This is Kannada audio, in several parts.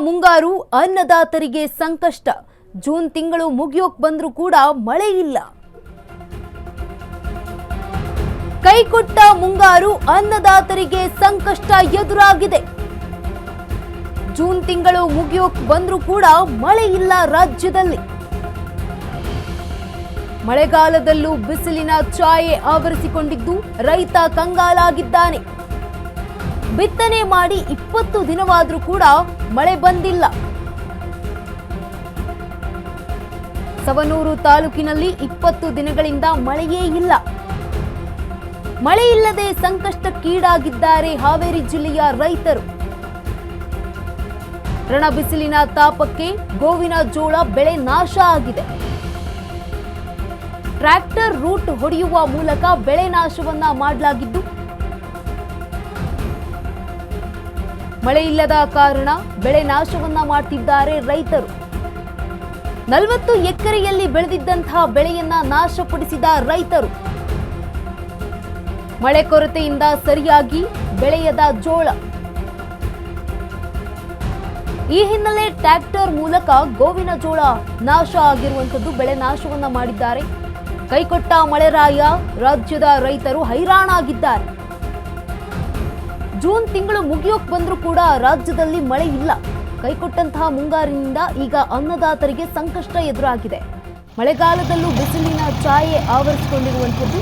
ಮುಂಗಾರು ಅನ್ನದಾತರಿಗೆ ಸಂಕಷ್ಟ. ಜೂನ್ ತಿಂಗಳು ಮುಗಿಯೋಕ್ ಬಂದ್ರೂ ಕೂಡ ಮಳೆ ಇಲ್ಲ. ಕೈಕೊಟ್ಟ ಮುಂಗಾರು ಅನ್ನದಾತರಿಗೆ ಸಂಕಷ್ಟ ಎದುರಾಗಿದೆ. ಜೂನ್ ತಿಂಗಳು ಮುಗಿಯೋಕ್ ಬಂದ್ರೂ ಕೂಡ ಮಳೆ ಇಲ್ಲ ರಾಜ್ಯದಲ್ಲಿ. ಮಳೆಗಾಲದಲ್ಲೂ ಬಿಸಿಲಿನ ಛಾಯೆ ಆವರಿಸಿಕೊಂಡಿದ್ದು ರೈತ ಕಂಗಾಲಾಗಿದ್ದಾನೆ. ಬಿತ್ತನೆ ಮಾಡಿ 20 ದಿನವಾದರೂ ಕೂಡ ಮಳೆ ಬಂದಿಲ್ಲ. ಸವಣೂರು ತಾಲೂಕಿನಲ್ಲಿ 20 ದಿನಗಳಿಂದ ಮಳೆಯೇ ಇಲ್ಲ. ಮಳೆ ಇಲ್ಲದೆ ಸಂಕಷ್ಟಕ್ಕೀಡಾಗಿದ್ದಾರೆ ಹಾವೇರಿ ಜಿಲ್ಲೆಯ ರೈತರು. ರಣ ಬಿಸಿಲಿನ ತಾಪಕ್ಕೆ ಗೋವಿನ ಜೋಳ ಬೆಳೆ ನಾಶ ಆಗಿದೆ. ಟ್ರ್ಯಾಕ್ಟರ್ ರೂಟ್ ಹೊಡೆಯುವ ಮೂಲಕ ಬೆಳೆ ನಾಶವನ್ನ ಮಾಡಲಾಗಿದ್ದು, ಮಳೆ ಇಲ್ಲದ ಕಾರಣ ಬೆಳೆ ನಾಶವನ್ನ ಮಾಡ್ತಿದ್ದಾರೆ ರೈತರು. 40 ಎಕರೆಯಲ್ಲಿ ಬೆಳೆದಿದ್ದಂತಹ ಬೆಳೆಯನ್ನ ನಾಶಪಡಿಸಿದ ರೈತರು. ಮಳೆ ಕೊರತೆಯಿಂದ ಸರಿಯಾಗಿ ಬೆಳೆಯದ ಜೋಳ. ಈ ಹಿನ್ನೆಲೆ ಟ್ರ್ಯಾಕ್ಟರ್ ಮೂಲಕ ಗೋವಿನ ಜೋಳ ನಾಶ ಆಗಿರುವಂತದ್ದು, ಬೆಳೆ ನಾಶವನ್ನ ಮಾಡಿದ್ದಾರೆ. ಕೈಕೊಟ್ಟ ಮಳೆರಾಯ ರಾಜ್ಯದ ರೈತರು ಹೈರಾಣಾಗಿದ್ದಾರೆ. ಜೂನ್ ತಿಂಗಳು ಮುಗಿಯೋಕ್ ಬಂದ್ರೂ ಕೂಡ ರಾಜ್ಯದಲ್ಲಿ ಮಳೆ ಇಲ್ಲ. ಕೈಕೊಟ್ಟಂತಹ ಮುಂಗಾರಿನಿಂದ ಈಗ ಅನ್ನದಾತರಿಗೆ ಸಂಕಷ್ಟ ಎದುರಾಗಿದೆ. ಮಳೆಗಾಲದಲ್ಲೂ ಬಿಸಿಲಿನ ಛಾಯೆ ಆವರಿಸಿಕೊಂಡಿರುವಂಥದ್ದು.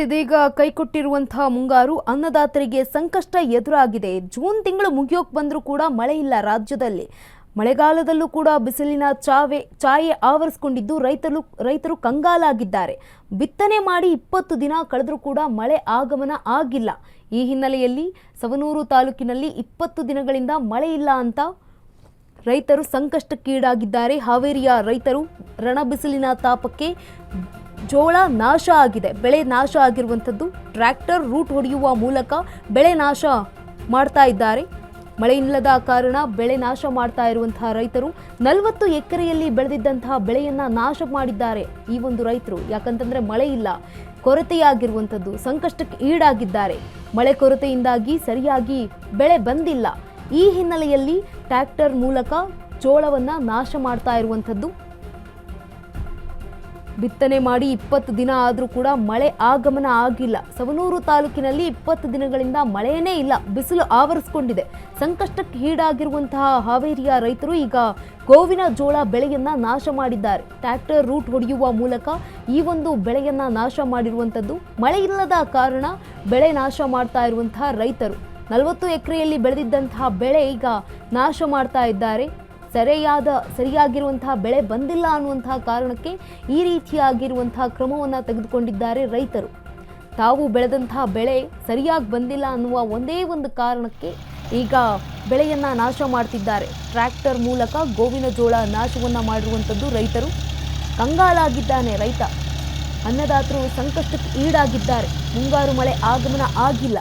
ಇದೀಗ ಕೈಕೊಟ್ಟಿರುವಂತಹ ಮುಂಗಾರು ಅನ್ನದಾತರಿಗೆ ಸಂಕಷ್ಟ ಎದುರಾಗಿದೆ. ಜೂನ್ ತಿಂಗಳು ಮುಗಿಯೋಕ್ ಬಂದ್ರೂ ಕೂಡ ಮಳೆ ಇಲ್ಲ ರಾಜ್ಯದಲ್ಲಿ. ಮಳೆಗಾಲದಲ್ಲೂ ಕೂಡ ಬಿಸಿಲಿನ ಛಾಯೆ ಆವರಿಸಿಕೊಂಡಿದ್ದು ರೈತರು ಕಂಗಾಲಾಗಿದ್ದಾರೆ. ಬಿತ್ತನೆ ಮಾಡಿ 20 ದಿನ ಕಳೆದ್ರೂ ಕೂಡ ಮಳೆ ಆಗಮನ ಆಗಿಲ್ಲ. ಈ ಹಿನ್ನೆಲೆಯಲ್ಲಿ ಸವಣೂರು ತಾಲೂಕಿನಲ್ಲಿ 20 ದಿನಗಳಿಂದ ಮಳೆ ಇಲ್ಲ ಅಂತ ರೈತರು ಸಂಕಷ್ಟಕ್ಕೀಡಾಗಿದ್ದಾರೆ. ಹಾವೇರಿಯ ರೈತರು ರಣ ಬಿಸಿಲಿನ ತಾಪಕ್ಕೆ ಜೋಳ ನಾಶ ಆಗಿದೆ, ಬೆಳೆ ನಾಶ ಆಗಿರುವಂಥದ್ದು. ಟ್ರ್ಯಾಕ್ಟರ್ ರೂಟ್ ಹೊಡೆಯುವ ಮೂಲಕ ಬೆಳೆ ನಾಶ ಮಾಡ್ತಾ ಇದ್ದಾರೆ. ಮಳೆ ಇಲ್ಲದ ಕಾರಣ ಬೆಳೆ ನಾಶ ಮಾಡ್ತಾ ಇರುವಂತಹ ರೈತರು 40 ಎಕರೆಯಲ್ಲಿ ಬೆಳೆದಿದ್ದಂತಹ ಬೆಳೆಯನ್ನ ನಾಶ ಮಾಡಿದ್ದಾರೆ ಈ ಒಂದು ರೈತರು. ಯಾಕಂತಂದ್ರೆ ಮಳೆ ಇಲ್ಲ, ಕೊರತೆಯಾಗಿರುವಂಥದ್ದು, ಸಂಕಷ್ಟಕ್ಕೆ ಈಡಾಗಿದ್ದಾರೆ. ಮಳೆ ಕೊರತೆಯಿಂದಾಗಿ ಸರಿಯಾಗಿ ಬೆಳೆ ಬಂದಿಲ್ಲ. ಈ ಹಿನ್ನೆಲೆಯಲ್ಲಿ ಟ್ರ್ಯಾಕ್ಟರ್ ಮೂಲಕ ಜೋಳವನ್ನ ನಾಶ ಮಾಡ್ತಾ ಇರುವಂಥದ್ದು. ಬಿತ್ತನೆ ಮಾಡಿ 20 ದಿನ ಆದರೂ ಕೂಡ ಮಳೆ ಆಗಮನ ಆಗಿಲ್ಲ. ಸವಣೂರು ತಾಲೂಕಿನಲ್ಲಿ 20 ದಿನಗಳಿಂದ ಮಳೆಯೇ ಇಲ್ಲ, ಬಿಸಿಲು ಆವರಿಸಿಕೊಂಡಿದೆ. ಸಂಕಷ್ಟಕ್ಕೆ ಈಡಾಗಿರುವಂತಹ ಹಾವೇರಿಯ ರೈತರು ಈಗ ಗೋವಿನ ಜೋಳ ಬೆಳೆಯನ್ನ ನಾಶ ಮಾಡಿದ್ದಾರೆ. ಟ್ರ್ಯಾಕ್ಟರ್ ರೂಟ್ ಹೊಡೆಯುವ ಮೂಲಕ ಈ ಒಂದು ಬೆಳೆಯನ್ನ ನಾಶ ಮಾಡಿರುವಂಥದ್ದು. ಮಳೆ ಇಲ್ಲದ ಕಾರಣ ಬೆಳೆ ನಾಶ ಮಾಡ್ತಾ ಇರುವಂತಹ ರೈತರು 40 ಎಕರೆಯಲ್ಲಿ ಬೆಳೆದಿದ್ದಂತಹ ಬೆಳೆ ಈಗ ನಾಶ ಮಾಡ್ತಾ ಇದ್ದಾರೆ. ಸರಿಯಾಗಿರುವಂತಹ ಬೆಳೆ ಬಂದಿಲ್ಲ ಅನ್ನುವಂತಹ ಕಾರಣಕ್ಕೆ ಈ ರೀತಿಯಾಗಿರುವಂತಹ ಕ್ರಮವನ್ನು ತೆಗೆದುಕೊಂಡಿದ್ದಾರೆ ರೈತರು. ತಾವು ಬೆಳೆದಂತಹ ಬೆಳೆ ಸರಿಯಾಗಿ ಬಂದಿಲ್ಲ ಅನ್ನುವ ಒಂದೇ ಒಂದು ಕಾರಣಕ್ಕೆ ಈಗ ಬೆಳೆಯನ್ನ ನಾಶ ಮಾಡ್ತಿದ್ದಾರೆ. ಟ್ರ್ಯಾಕ್ಟರ್ ಮೂಲಕ ಗೋವಿನ ಜೋಳ ನಾಶವನ್ನ ಮಾಡಿರುವಂಥದ್ದು. ರೈತರು ಕಂಗಾಲಾಗಿದ್ದಾನೆ ರೈತ. ಅನ್ನದಾತರು ಸಂಕಷ್ಟಕ್ಕೆ ಈಡಾಗಿದ್ದಾರೆ. ಮುಂಗಾರು ಮಳೆ ಆಗಮನ ಆಗಿಲ್ಲ.